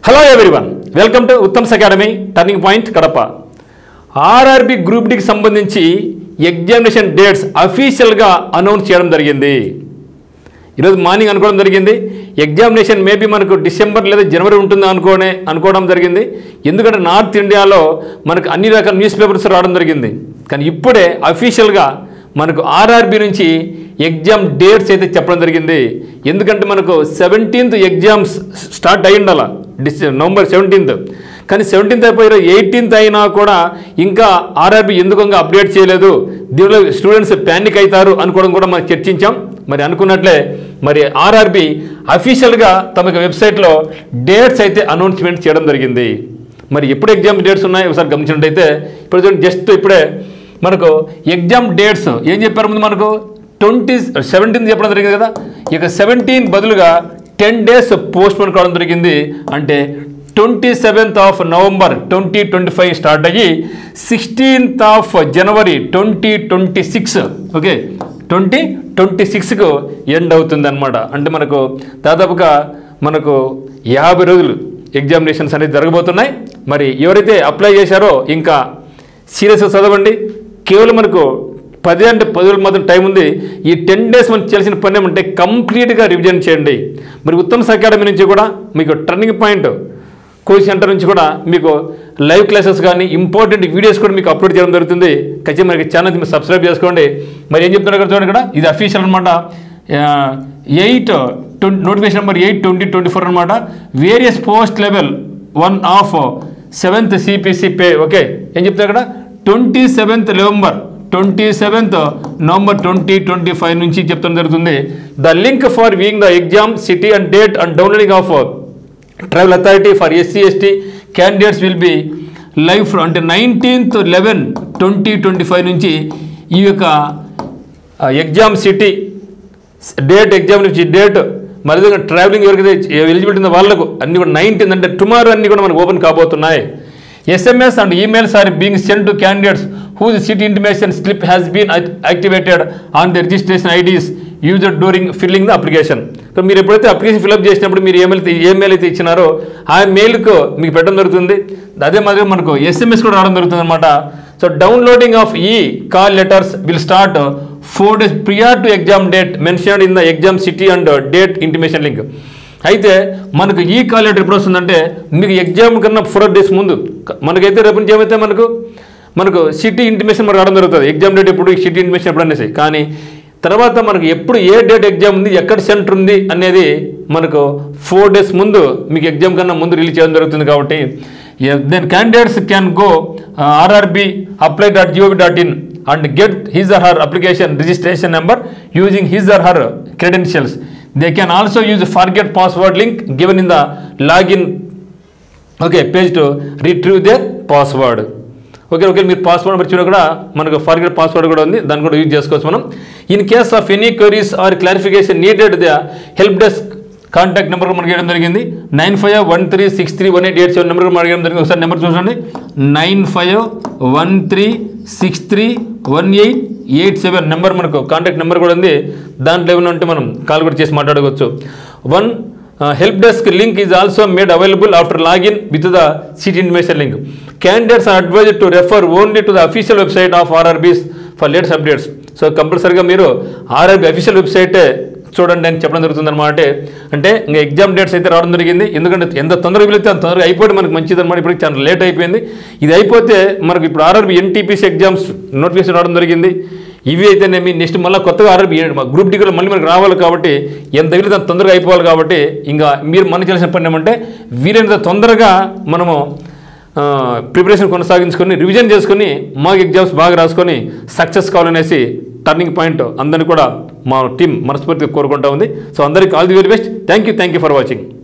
Hello everyone, welcome to Uttam's academy turning point Kadapa. RRB group డికి సంబంధించి examination dates అఫీషియల్గా announce చేయడం జరిగింది. ఈరోజు మార్నింగ్ అనుకోవడం జరిగింది. ఎగ్జామినేషన్ మేబీ మనకు డిసెంబర్ లేదా జనవరి ఉంటుంది అనుకోవడం జరిగింది. ఎందుకంటే నార్త్ ఇండియాలో మనకు అన్ని రకాల న్యూస్ పేపర్స్ రావడం జరిగింది. కానీ ఇప్పుడే అఫీషియల్గా మనకు ఆర్ఆర్బి నుంచి ఎగ్జామ్ డేట్స్ అయితే చెప్పడం జరిగింది. ఎందుకంటే మనకు 17th exams start అయ్యిండాల, November 17th. కానీ 17th అయిపోయి 18th అయినా కూడా ఇంకా ఆర్ఆర్బి ఎందుకు అప్డేట్ చేయలేదు, దీనిలో స్టూడెంట్స్ ప్యానిక్ అవుతారు అనుకోవడం కూడా మనం చర్చించాం. మరి అనుకున్నట్లే మరి ఆర్ఆర్బి అఫీషియల్గా తమ వెబ్సైట్లో డేట్స్ అయితే అనౌన్స్మెంట్ చేయడం జరిగింది. మరి ఎప్పుడు ఎగ్జామ్ డేట్స్ ఉన్నాయి ఒకసారి గమనించినట్టయితే ఇప్పుడు చూడండి, జస్ట్ ఇప్పుడే మనకు ఎగ్జామ్ డేట్స్ ఏం చెప్పారు ముందు మనకు 17th చెప్పడం జరిగింది కదా. ఇక 17 బదులుగా 10 days పోస్ట్ పోన్ కావడం జరిగింది. అంటే 27th నవంబర్ 2025 స్టార్ట్ అయ్యి 16th జనవరి 2026 ఓకే 2026కు ఎండ్ అవుతుంది అనమాట. అంటే మనకు దాదాపుగా మనకు 50 రోజులు ఎగ్జామినేషన్స్ అనేది జరగబోతున్నాయి. మరి ఎవరైతే అప్లై చేశారో ఇంకా సీరియస్గా చదవండి. కేవలం మనకు 10 రోజులు మాత్రం టైం ఉంది. ఈ 10 days మనకు చేయాల్సిన పని ఏమంటే కంప్లీట్గా రివిజన్ చేయండి. మరి ఉత్తమ్స్ అకాడమీ నుంచి కూడా మీకు టర్నింగ్ పాయింట్ కోచింగ్ సెంటర్ నుంచి కూడా మీకు లైవ్ క్లాసెస్ కానీ ఇంపార్టెంట్ వీడియోస్ కూడా మీకు అప్లోడ్ చేయడం జరుగుతుంది. ఖచ్చితంగా మనకి ఛానల్ మీరు సబ్స్క్రైబ్ చేసుకోండి. మరి ఏం చెప్తున్నారు చూడండి, ఇక్కడ ఇది అఫీషియల్ అనమాట. 8 నోటిఫికేషన్ నెంబర్ 8/2024 అనమాట. Various post level 1 of 7th CPC pay. Okay ఏం చెప్తున్నారు ఇక్కడ 27th నవంబర్ 2025 నుంచి చెప్తాం జరుగుతుంది. The link for viewing the exam city and date and downloading of travel authority for SC/ST candidates will be live అంటే 19/11/2025 నుంచి ఈ యొక్క ఎగ్జామ్ సిటీ డేట్, ఎగ్జామ్ నుంచి డేట్, మరి ట్రావెలింగ్ ఎవరికైతే ఎలిజిబిలిటీ ఉందో వాళ్ళకు అన్ని కూడా 19th అంటే టుమారో అన్ని కూడా మనకు ఓపెన్ కాబోతున్నాయి. SMS and emails are being sent to candidates whose seat intimation slip has been activated on the registration IDs used during filling the application. So మీరు ఎప్పుడైతే అప్లికేషన్ ఫిల్అప్ చేసినప్పుడు మీరు ఏమెయిల్ అయితే ఇచ్చినారో ఆ మెయిల్కు మీకు పెట్టడం జరుగుతుంది. అదే మాదిరిగా మనకు SMS కూడా రావడం జరుగుతుంది అనమాట. సో డౌన్లోడింగ్ ఆఫ్ ఈ call letters will start 4 days prior to exam date mentioned in the exam city and date intimation link. అయితే మనకు ఈ కాల్ లెటర్ ఎప్పుడు వస్తుందంటే మీకు ఎగ్జామ్ కన్నా 4 days ముందు. మనకైతే రేపు నుంచి ఏమైతే మనకు సిటీ ఇంటిమేషన్ మనకు రావడం జరుగుతుంది. ఎగ్జామ్ డేట్ ఎప్పుడు, సిటీ ఇంటిమేషన్ ఎప్పుడు అనేసి. కానీ తర్వాత మనకు ఎప్పుడు ఏ డేట్ ఎగ్జామ్ ఉంది, ఎక్కడ సెంటర్ ఉంది అనేది మనకు 4 days ముందు మీకు ఎగ్జామ్ కన్నా ముందు రిలీజ్ చేయడం జరుగుతుంది. కాబట్టి then candidates can go rrbapply.gov.in and get his or her application registration number using his or her credentials. They can also use forget password link given in the login page to retrieve their password. Okay మీరు password మర్చిపోయినా కూడా మనకు forget password కూడా ఉంది, దాన్ని కూడా use చేసుకోవచ్చు మనం. In case of any queries or clarification needed the help desk contact number మనకి ఇవ్వడం జరిగింది. 9513631887 నెంబర్ మనకి ఇవ్వడం జరిగింది. ఒకసారి నెంబర్ చూడండి, 9513631887 నెంబర్ మనకు కాంటాక్ట్ నెంబర్ కూడా ఉంది. దాంట్లో ఏమైనా ఉంటే మనం కాల్ కూడా చేసి మాట్లాడవచ్చు. Help desk link is also made available after login with the seat intimation link. Candidates are advised to refer only to the official website of RRBs for latest updates. So కంపల్సరీగా మీరు RRB official website చూడండి అని చెప్పడం జరుగుతుంది అనమాట. అంటే ఇంకా exam dates అయితే రావడం జరిగింది. ఎందుకంటే ఎంత తొందరగా వెళితే అంత తొందరగా అయిపోతే మనకు మంచిది అనమాట. ఇప్పుడు చాలా లేట్ అయిపోయింది. ఇది అయిపోతే మనకు ఇప్పుడు ఆర్ఆర్బి NTPC ఎగ్జామ్స్ నోటిఫికేషన్ రావడం జరిగింది. ఇవి అయితేనేమి నెక్స్ట్ మళ్ళీ కొత్తగా ఆర్ఆర్బి గ్రూప్ డిలో మళ్ళీ మనకు రావాలి. కాబట్టి ఎంత వీలైతే అంత తొందరగా అయిపోవాలి. కాబట్టి ఇంకా మీరు మనం చేయాల్సిన పని ఏమంటే వీలైనంత తొందరగా మనము ప్రిపరేషన్ కొనసాగించుకొని రివిజన్ చేసుకొని మాక్ ఎగ్జామ్స్ బాగా రాసుకొని సక్సెస్ కావాలనేసి టర్నింగ్ పాయింట్ అందరినీ కూడా మా టీం మనస్ఫూర్తిగా కోరుకుంటా ఉంది. సో అందరికీ all the very best. Thank you for watching.